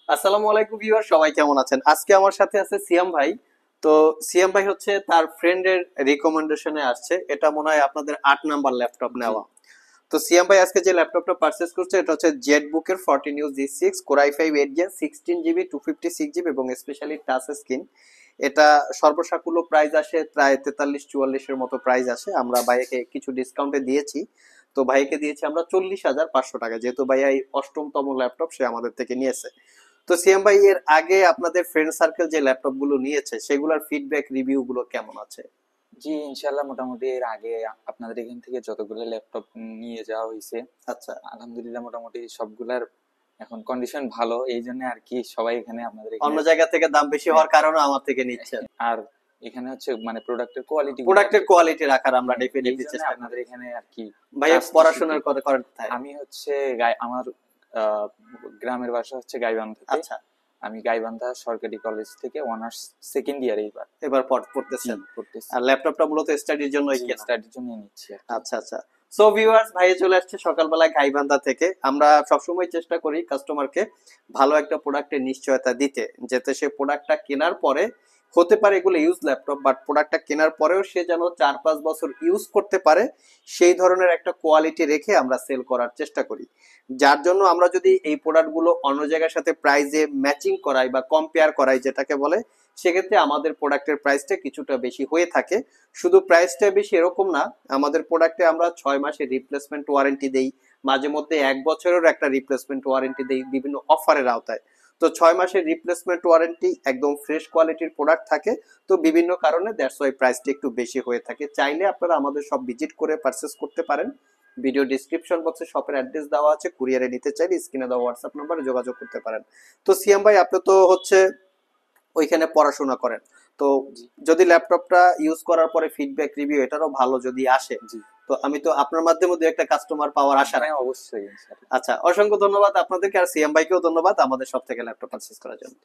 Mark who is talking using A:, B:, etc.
A: আসসালামু আলাইকুম ভিউয়ার, সবাই কেমন আছেন? আজকে আমার সাথে আছে সিয়াম ভাই। তো সিয়াম ভাই হচ্ছে তার ফ্রেন্ডের রিকমেন্ডেশনে আসছে। এটা মনে হয় আপনাদের 8 নাম্বার ল্যাপটপ
B: জি।
A: নেওয়া। তো সিয়াম ভাই আজকে যে ল্যাপটপটা পারচেজ করছে এটা হচ্ছে জেটবুকের 14U G6 Core i5 8 Gen 16 GB 256 GB এবং স্পেশালি টাচ স্ক্রিন। এটা সর্বসাকুল্য প্রাইস আসে প্রায় 43-44 এর মতো প্রাইস আসে। আমরা ভাইকে কিছু ডিসকাউন্টে দিয়েছি। তো ভাইকে দিয়েছি আমরা 40,500 টাকা, যেহেতু ভাই এই অষ্টমতম ল্যাপটপ সে আমাদের থেকে নিয়েছে। তো সিএম ভাই, এর আগে আপনাদের ফ্রেন্ড সার্কেল যে ল্যাপটপ গুলো নিয়েছে সেগুলোর ফিডব্যাক রিভিউ গুলো কেমন আছে?
B: জি, ইনশাল্লাহ মোটামুটি এর আগে আপনাদের এখান থেকে যতগুলো ল্যাপটপ নিয়ে যাওয়া হয়েছে,
A: আচ্ছা।
B: আলহামদুলিল্লাহ মোটামুটি সবগুলার এখন কন্ডিশন ভালো, এই জন্য আর কি সবাই এখানে আপনাদের এখানে।
A: অন্য জায়গা থেকে দাম বেশি
B: হ্যাঁ,
A: হওয়ার কারণে আমার থেকে নিচ্ছেন।
B: আর এখানে হচ্ছে মানে প্রোডাক্টের কোয়ালিটি গুলো আর
A: প্রোডাক্টের
B: কি ভালো।
A: কোয়ালিটি রাখার আমরা
B: হ্যাঁ, এই
A: ডেফিনেটলি
B: জন্য
A: চেষ্টা করি।
B: আপনাদের এখানে আর কি
A: ভাইয়া
B: ট্রাস্ট
A: পড়াশোনার করে করেন কোথায়?
B: আমি হচ্ছে আমার গ্রামের বাসা হচ্ছে গাইবান্ধাতে।
A: আচ্ছা।
B: আমি গাইবান্ধা সরকারি কলেজ থেকে অনার্স সেকেন্ড ইয়ারে এবার।
A: এবার
B: জি,
A: পড়তেছেন।
B: পড়তেছি।
A: আর ল্যাপটপটা মূলত স্টাডির জন্যই
B: জি,
A: কেনা।
B: স্টাডির জন্য নিচ্ছি আর কি।
A: আচ্ছা আচ্ছা। সো ভিউয়ার্স, ভাইয়ে চলে আসছে সকালবেলা গাইবান্ধা থেকে। আমরা সবসময় চেষ্টা করি কাস্টমারকে ভালো একটা প্রোডাক্টের নিশ্চয়তা দিতে, যাতে সে প্রোডাক্টটা কেনার পরে, হতে পারে এগুলো ইউজ ল্যাপটপ, বাট প্রোডাক্টটা কেনার পরেও সে যেন 4-5 বছর ইউজ করতে পারে, সেই ধরনের একটা কোয়ালিটি রেখে আমরা সেল করার চেষ্টা করি। যার জন্য আমরা যদি এই প্রোডাক্টগুলো অন্য জায়গার সাথে প্রাইসে ম্যাচিং করাই বা কম্পেয়ার করাই যেটাকে বলে, সেক্ষেত্রে আমাদের প্রোডাক্টের প্রাইসটা কিছুটা বেশি হয়ে থাকে। শুধু প্রাইসটা বেশি এরকম না, আমাদের প্রোডাক্টে আমরা 6 মাসের রিপ্লেসমেন্ট ওয়ারেন্টি দেই, মাঝে মধ্যে 1 বছরের একটা রিপ্লেসমেন্ট ওয়ারেন্টি দেই বিভিন্ন অফারের আওতায়। তো 6 মাসের রিপ্লেসমেন্ট ওয়ারেন্টি, একদম ফ্রেশ কোয়ালিটির প্রোডাক্ট থাকে। তো বিভিন্ন কারণে দ্যাটস ওয়াই প্রাইসটা একটু বেশি হয়ে থাকে। চাইলে আপনারা আমাদের সব ভিজিট করে পারচেস করতে পারেন। ভিডিও ডিসক্রিপশন বক্সে শপের অ্যাড্রেস দেওয়া আছে, কুরিয়ারে নিতে চাইলে স্ক্রিনে দেওয়া হোয়াটসঅ্যাপ নাম্বারে যোগাযোগ করতে পারেন। তো সিয়াম ভাই, আপনি তো হচ্ছে ওইখানে পড়াশোনা করেন, তো
B: জি,
A: যদি ল্যাপটপটা ইউজ করার পরে ফিডব্যাক রিভিউ এটারও ভালো যদি আসে,
B: জি।
A: তো আমি তো আপনার মাধ্যমে দু একটা কাস্টমার পাওয়ার আশা
B: হ্যাঁ,
A: রাখি।
B: অবশ্যই ইনশাআল্লাহ।
A: আচ্ছা, অসংখ্য ধন্যবাদ আপনাদেরকে, আর সিএম ভাইকেও ধন্যবাদ আমাদের সব থেকে ল্যাপটপ পারচেজ করার জন্য।